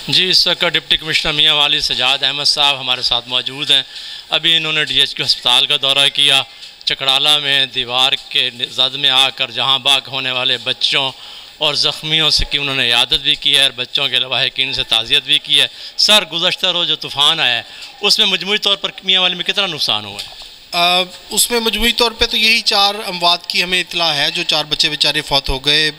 जी, इस वक्त deputy commissioner मियाँ वाली सजाद अहमद साहब हमारे साथ मौजूद हैं। अभी इन्होंने DHQ अस्पताल का दौरा किया। चकड़ाला में दीवार के जद में आकर जहाँ बाग होने वाले बच्चों और ज़ख्मियों से की उन्होंने इयादत भी की है और बच्चों के लवाहिकीन से ताज़ियत भी की है। सर, गुज़श्ता रोज़ जो तूफ़ान आया है उसमें मजमूई तौर पर मियाँ वाली में कितना नुकसान हुआ है? उसमें मजमूई तौर पे तो यही 4 अमवात की हमें इतला है, जो 4 बच्चे बेचारे फौत हो गए।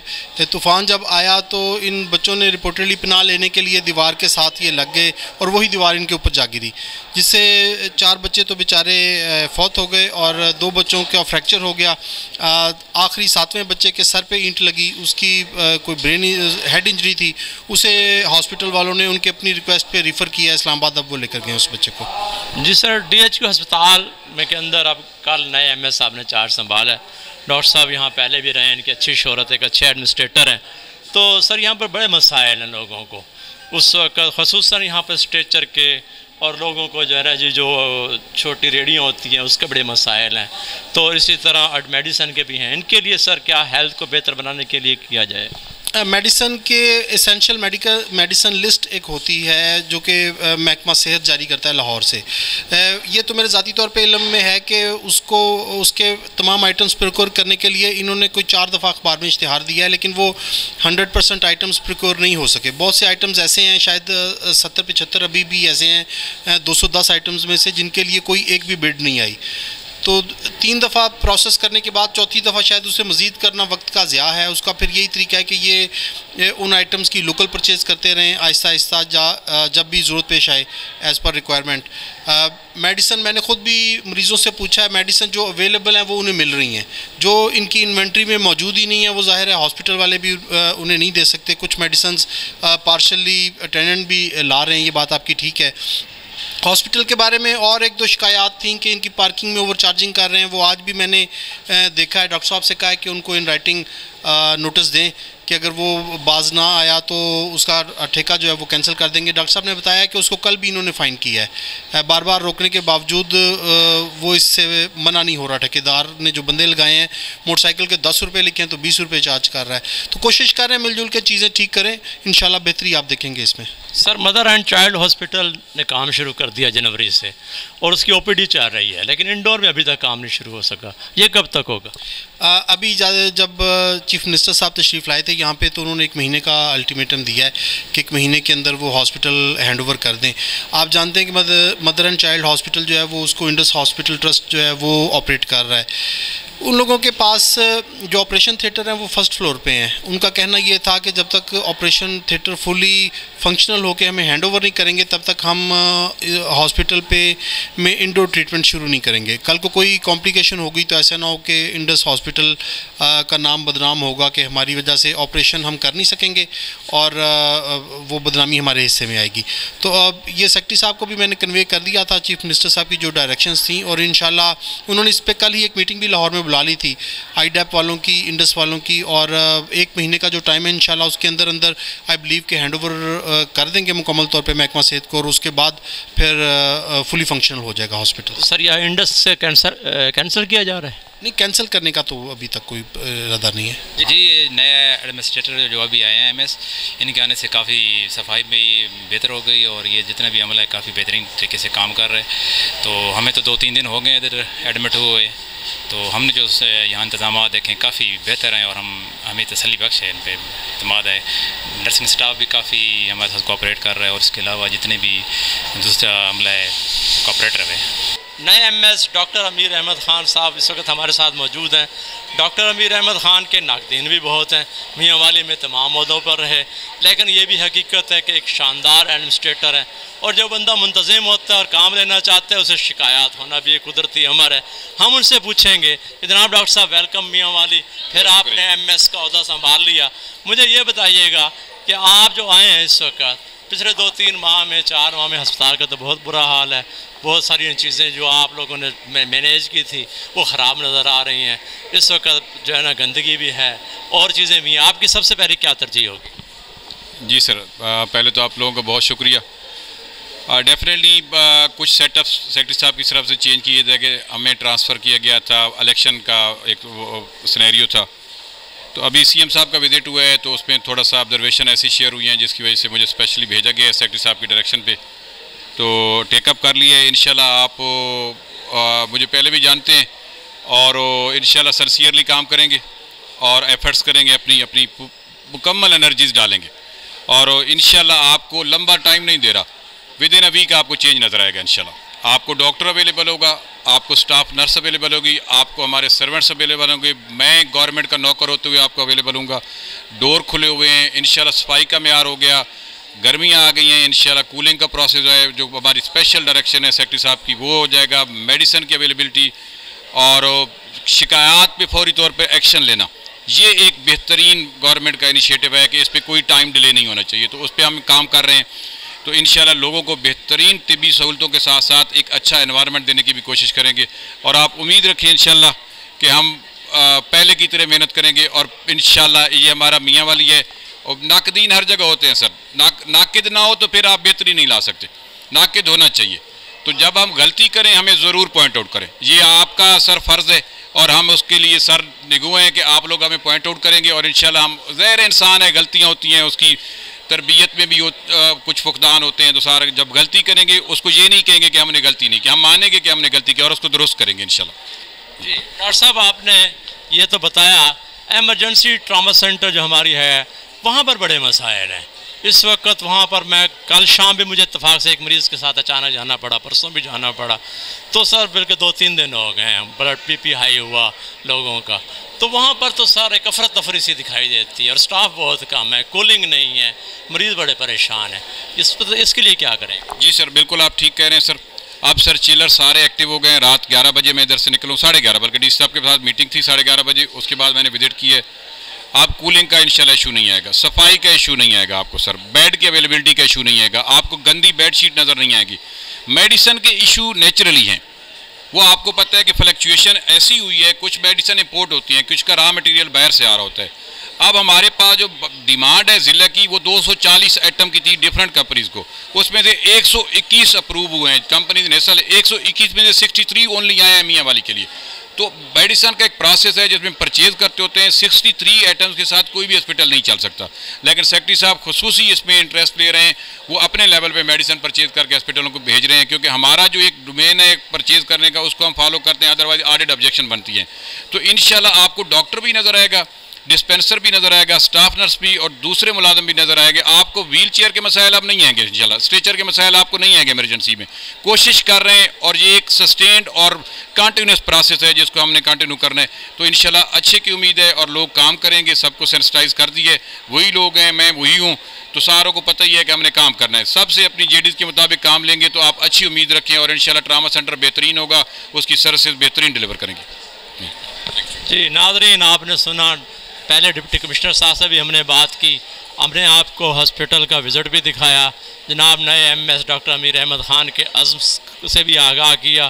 तूफ़ान जब आया तो इन बच्चों ने रिपोर्टली पनाह लेने के लिए दीवार के साथ ये लग गए और वही दीवार इनके ऊपर जा गिरी, जिससे 4 बच्चे तो बेचारे फौत हो गए और 2 बच्चों का फ्रैक्चर हो गया। आखिरी 7वें बच्चे के सर पे ईंट लगी, उसकी कोई ब्रेन हेड इंजरी थी, उसे हॉस्पिटल वालों ने उनके अपनी रिक्वेस्ट पे रिफ़र किया इस्लामाबाद, अब वो लेकर गए उस बच्चे को। जी सर, DHQ अस्पताल में के अंदर अब कल नए MS साहब ने चार्ज संभाला है। डॉक्टर साहब यहाँ पहले भी रहे हैं, इनकी अच्छी शोहरत है, एक अच्छे एडमिनिस्ट्रेटर हैं। तो सर, यहाँ पर बड़े मसाइल हैं लोगों को, उस वक्त ख़ुसूसन यहाँ पर स्ट्रेचर के और लोगों को जो है ना जी, जो छोटी रेडियाँ होती हैं उसके बड़े मसाइल हैं। तो इसी तरह मेडिसन के भी हैं। इनके लिए सर क्या हेल्थ को बेहतर बनाने के लिए किया जाए? मेडिसन के एसेंशियल मेडिसन लिस्ट एक होती है जो कि महकमा सेहत जारी करता है लाहौर से। ये तो मेरे ज़ाती तौर पे इल्म में है कि उसको उसके तमाम आइटम्स प्रिक्योर करने के लिए इन्होंने कोई 4 दफ़ा अखबार में इश्तिहार दिया है, लेकिन वो 100% आइटम्स प्रिक्योर नहीं हो सके। बहुत से आइटम्स ऐसे हैं, शायद 70-75 अभी भी ऐसे हैं 210 आइटम्स में से, जिनके लिए कोई एक भी बिड नहीं आई। तो 3 दफ़ा प्रोसेस करने के बाद चौथी दफ़ा शायद उसे मज़ीद करना वक्त का ज़िया है। उसका फिर यही तरीका है कि ये उन आइटम्स की लोकल परचेज़ करते रहें आहिस्ता आहिस्ता, जब भी ज़रूरत पेश आए एज़ पर रिक्वायरमेंट। मेडिसन मैंने ख़ुद भी मरीज़ों से पूछा है, मेडिसन जो अवेलेबल हैं वो उन्हें मिल रही हैं, जो इनकी इन्वेंट्री में मौजूद ही नहीं है वो ज़ाहिर है हॉस्पिटल वाले भी उन्हें नहीं दे सकते। कुछ मेडिसन पार्शली अटेंडेंट भी ला रहे हैं, ये बात आपकी ठीक है। हॉस्पिटल के बारे में और 1-2 शिकायत थी कि इनकी पार्किंग में ओवर चार्जिंग कर रहे हैं। वो आज भी मैंने देखा है, डॉक्टर साहब से कहा है कि उनको इन राइटिंग नोटिस दें कि अगर वो बाज ना आया तो उसका ठेका जो है वो कैंसिल कर देंगे। डॉक्टर साहब ने बताया कि उसको कल भी इन्होंने फ़ाइन किया है। बार बार रोकने के बावजूद वो इससे मना नहीं हो रहा। ठेकेदार ने जो बंदे लगाए हैं, मोटरसाइकिल के 10 रुपये लिखे हैं तो 20 रुपये चार्ज कर रहा है। तो कोशिश कर रहे हैं मिलजुल के चीज़ें ठीक करें, इंशाल्लाह बेहतरी आप देखेंगे इसमें। Sir, mother and child hospital ने काम शुरू कर दिया जनवरी से और उसकी OPD चल रही है, लेकिन इंडोर में अभी तक काम नहीं शुरू हो सका। ये कब तक होगा? अभी जब चीफ मिनिस्टर साहब तशरीफ़ लाए थे यहाँ पे, तो उन्होंने 1 महीने का अल्टीमेटम दिया है कि 1 महीने के अंदर वो हॉस्पिटल हैंड ओवर कर दें। आप जानते हैं कि मदर एंड चाइल्ड हॉस्पिटल जो है वो उसको इंडस हॉस्पिटल ट्रस्ट जो है वो ऑपरेट कर रहा है। उन लोगों के पास जो ऑपरेशन थिएटर हैं वो फर्स्ट फ्लोर पे हैं। उनका कहना ये था कि जब तक ऑपरेशन थिएटर फुली फंक्शनल होकर हमें हैंड ओवर नहीं करेंगे तब तक हम हॉस्पिटल पे में इंडोर ट्रीटमेंट शुरू नहीं करेंगे। कल को कोई कॉम्प्लिकेशन होगी तो ऐसा ना हो कि इंडस हॉस्पिटल का नाम बदनाम होगा कि हमारी वजह से ऑपरेशन हम कर नहीं सकेंगे और वो बदनामी हमारे हिस्से में आएगी। तो अब ये सेक्रेटरी साहब को भी मैंने कन्वे कर दिया था चीफ मिनिस्टर साहब की जो डायरेक्शंस थी, और इंशाल्लाह उन्होंने इस पर कल ही एक मीटिंग भी लाहौर में बुला ली थी IDAP वालों की, इंडस वालों की, और 1 महीने का जो टाइम है इंशाल्लाह उसके अंदर आई बिलीव के हैंड ओवर कर देंगे मुकम्मल तौर पे महकमा सेहत को, और उसके बाद फिर फुली फंक्शनल हो जाएगा हॉस्पिटल। सर, यह इंडस से कैंसिल किया जा रहा है? नहीं, कैंसिल करने का तो अभी तक कोई इरादा नहीं है। जी, नए एडमिनिस्ट्रेटर जो अभी आए हैं MS, इनके आने से काफ़ी सफाई भी बेहतर हो गई और ये जितना भी अमला है काफ़ी बेहतरीन तरीके से काम कर रहे हैं। तो हमें तो 2-3 दिन हो गए इधर एडमिट हुए, तो हमने जो यहाँ इंतजाम देखें काफ़ी बेहतर हैं और हमें तसल्ली बख्श है, इन पर अतमाद है। नर्सिंग स्टाफ भी काफ़ी हमारे साथ कोऑपरेट कर रहा है और इसके अलावा जितने भी दूसरा अमला है कोऑपरेट रहे हैं। नए MS डॉक्टर अमीर अहमद ख़ान साहब इस वक्त हमारे साथ मौजूद हैं। डॉक्टर अमीर अहमद ख़ान के नाक़दीन भी बहुत हैं, मियाँ वाली में तमाम अहदों पर रहे, लेकिन ये भी हकीकत है कि एक शानदार एडमिनिस्ट्रेटर है और जो बंदा मुंतज़िम होता है और काम लेना चाहता है उसे शिकायत होना भी एक कुदरती अमर है। हम उनसे पूछेंगे कि जनाब डॉक्टर साहब वेलकम मियाँ वाली, फिर आपने MS का अहदा संभाल लिया। मुझे ये बताइएगा कि आप जो आए हैं इस वक्त, पिछले 2-3 माह में 4 माह में अस्पताल का तो बहुत बुरा हाल है। बहुत सारी चीज़ें जो आप लोगों ने मैनेज की थी वो ख़राब नज़र आ रही हैं। इस वक्त जो है ना गंदगी भी है और चीज़ें भी हैं। आपकी सबसे पहले क्या तरजीह होगी? जी सर, पहले तो आप लोगों का बहुत शुक्रिया। डेफिनेटली कुछ सेटअप सेक्रेटरी साहब की तरफ से चेंज किए थे कि हमें ट्रांसफ़र किया गया था, इलेक्शन का एक सिनेरियो था, तो अभी सीएम साहब का विजिट हुआ है, तो उसमें थोड़ा सा ऑब्जर्वेशन ऐसी शेयर हुई हैं जिसकी वजह से मुझे स्पेशली भेजा गया है सेक्रेटरी साहब की डायरेक्शन पे, तो टेकअप कर लिया है। इंशाल्लाह आप मुझे पहले भी जानते हैं और इंशाल्लाह सिंसियरली काम करेंगे और एफर्ट्स करेंगे, अपनी अपनी मुकम्मल एनर्जीज डालेंगे और इंशाल्लाह आपको लंबा टाइम नहीं दे रहा, विद इन अ वीक आपको चेंज नज़र आएगा। इंशाल्लाह आपको डॉक्टर अवेलेबल होगा, आपको स्टाफ नर्स अवेलेबल होगी, आपको हमारे सर्वेंट्स अवेलेबल होंगे, मैं गवर्नमेंट का नौकर होते हुए आपको अवेलेबल हूँगा। डोर खुले हुए हैं, इंशाल्लाह सफाई का मेयार हो गया, गर्मियाँ आ गई हैं, इंशाल्लाह कूलिंग का प्रोसेस है, जो हमारी स्पेशल डायरेक्शन है सेक्रेटरी साहब की वो हो जाएगा। मेडिसिन की अवेलेबिलिटी और शिकायत पे फौरी तौर पर एक्शन लेना, ये एक बेहतरीन गवर्नमेंट का इनिशिएटिव है कि इस पर कोई टाइम डिले नहीं होना चाहिए, तो उस पर हम काम कर रहे हैं। तो इंशाल्लाह लोगों को बेहतरीन तिब्बी सहूलतों के साथ साथ एक अच्छा एनवायरनमेंट देने की भी कोशिश करेंगे और आप उम्मीद रखें इंशाल्लाह कि हम पहले की तरह मेहनत करेंगे और इंशाल्लाह ये हमारा मियाँ वाली है। और नाकदीन हर जगह होते हैं सर, नाकिद ना हो तो फिर आप बेहतरी नहीं ला सकते, नाकिद होना चाहिए। तो जब हम गलती करें हमें ज़रूर पॉइंट आउट करें, ये आपका सर फ़र्ज़ है और हम उसके लिए सर निगुए हैं कि आप लोग हमें पॉइंट आउट करेंगे और इंशाल्लाह हम ज़ाहिर इंसान है, गलतियाँ होती हैं, उसकी तरबियत में भी कुछ फुकदान होते हैं, तो सारा जब गलती करेंगे उसको ये नहीं कहेंगे कि हमने गलती नहीं की, हम मानेंगे कि हमने गलती की और उसको दुरुस्त करेंगे इंशाल्लाह। जी डॉक्टर साहब, आपने ये तो बताया एमरजेंसी ट्रामा सेंटर जो हमारी है वहाँ पर बड़े मसाइल हैं इस वक्त। वहाँ पर मैं कल शाम भी मुझे इत्तेफाक से एक मरीज़ के साथ अचानक जाना पड़ा, परसों भी जाना पड़ा, तो सर बल्कि 2-3 दिन हो गए हैं, ब्लड पीपी हाई हुआ लोगों का, तो वहाँ पर तो सर एक अफरा तफरी सी दिखाई देती है और स्टाफ बहुत कम है, कूलिंग नहीं है, मरीज़ बड़े परेशान हैं। इसके लिए क्या करें? जी सर, बिल्कुल आप ठीक कह रहे हैं सर। अब सर चिलर सारे एक्टिव हो गए हैं। रात 11 बजे मैं इधर से निकलूँ, 11:30 बल्कि डी साहब के साथ मीटिंग थी 11:30 बजे, उसके बाद मैंने विजिट की है। आप कूलिंग का इंशाल्लाह इशू नहीं आएगा, सफाई का इशू नहीं आएगा आपको सर, बेड की अवेलेबिलिटी का इशू नहीं आएगा, आपको गंदी बेडशीट नज़र नहीं आएगी। मेडिसिन के इशू नेचुरली हैं, वो आपको पता है कि फ्लक्चुएशन ऐसी हुई है, कुछ मेडिसिन इंपोर्ट होती हैं, कुछ का रॉ मटेरियल बाहर से आ रहा होता है। अब हमारे पास जो डिमांड है ज़िले की वो 240 आइटम की थी डिफरेंट कंपनीज़ को, उसमें से 121 अप्रूव हुए हैं कंपनीज ने, साल 121 में से 63 ओनली आए हैं मियाँ वाली के लिए। तो मेडिसन का एक प्रोसेस है जिसमें परचेज करते होते हैं, 63 आइटम्स के साथ कोई भी हॉस्पिटल नहीं चल सकता, लेकिन सेक्रेटरी साहब खुसूसी इसमें इंटरेस्ट ले रहे हैं, वो अपने लेवल पे मेडिसिन परचेज करके हॉस्पिटलों को भेज रहे हैं, क्योंकि हमारा जो एक डोमेन है परचेज करने का उसको हम फॉलो करते हैं, अदरवाइज ऑडिट ऑब्जेक्शन बनती है। तो इंशाल्लाह आपको डॉक्टर भी नज़र आएगा, डिस्पेंसर भी नज़र आएगा, स्टाफ नर्स भी और दूसरे मुलाजम भी नज़र आएंगे। आपको व्हील चेयर के मसाइल अब नहीं आएंगे इंशाल्लाह, स्ट्रेचर के मसाइल आपको नहीं आएंगे इमरजेंसी में। कोशिश कर रहे हैं और ये एक सस्टेन्ड और कंटिन्यूस प्रोसेस है जिसको हमने कंटिन्यू करना है। तो इंशाल्लाह अच्छे की उम्मीद है और लोग काम करेंगे, सबको सेंसिटाइज कर दिए, वही लोग हैं, मैं वही हूँ, तो सारों को पता ही है कि हमने काम करना है, सबसे अपनी जेडीज के मुताबिक काम लेंगे। तो आप अच्छी उम्मीद रखें और इंशाल्लाह ट्रामा सेंटर बेहतरीन होगा, उसकी सर्विसेज बेहतरीन डिलीवर करेंगे। जी नाज़रीन, आपने सुना, पहले डिप्टी कमिश्नर साहब से भी हमने बात की, हमने आपको हॉस्पिटल का विज़िट भी दिखाया, जनाब नए एमएस डॉक्टर अमीर अहमद ख़ान के अज़्म से भी आगाह किया।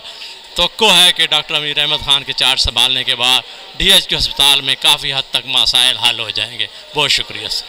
तो है कि डॉक्टर अमीर अहमद ख़ान के चार्ज संभालने के बाद DHQ अस्पताल में काफ़ी हद तक मसाइल हल हो जाएंगे। बहुत शुक्रिया सर।